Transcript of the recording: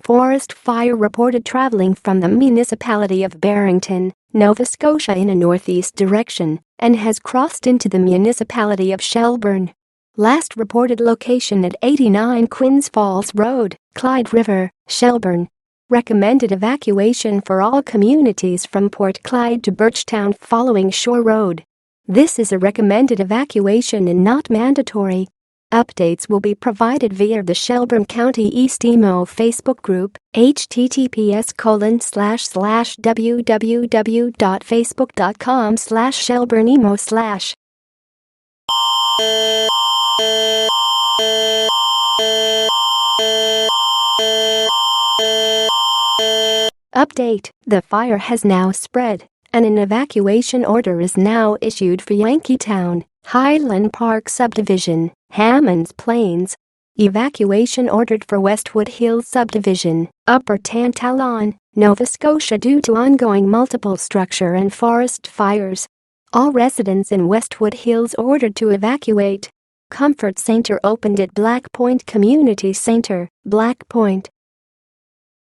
Forest fire reported traveling from the municipality of Barrington, Nova Scotia in a northeast direction and has crossed into the municipality of Shelburne. Last reported location at 89 Quinns Falls Road, Clyde River, Shelburne. Recommended evacuation for all communities from Port Clyde to Birchtown following Shore Road. This is a recommended evacuation and not mandatory. Updates will be provided via the Shelburne County East Emo Facebook group, https://www.facebook.com/shelburneemo/. Update: the fire has now spread, and an evacuation order is now issued for Yankeetown, Highland Park Subdivision, Hammonds Plains. Evacuation ordered for Westwood Hills Subdivision, Upper Tantallon, Nova Scotia due to ongoing multiple structure and forest fires. All residents in Westwood Hills ordered to evacuate. Comfort Center opened at Black Point Community Center, Black Point.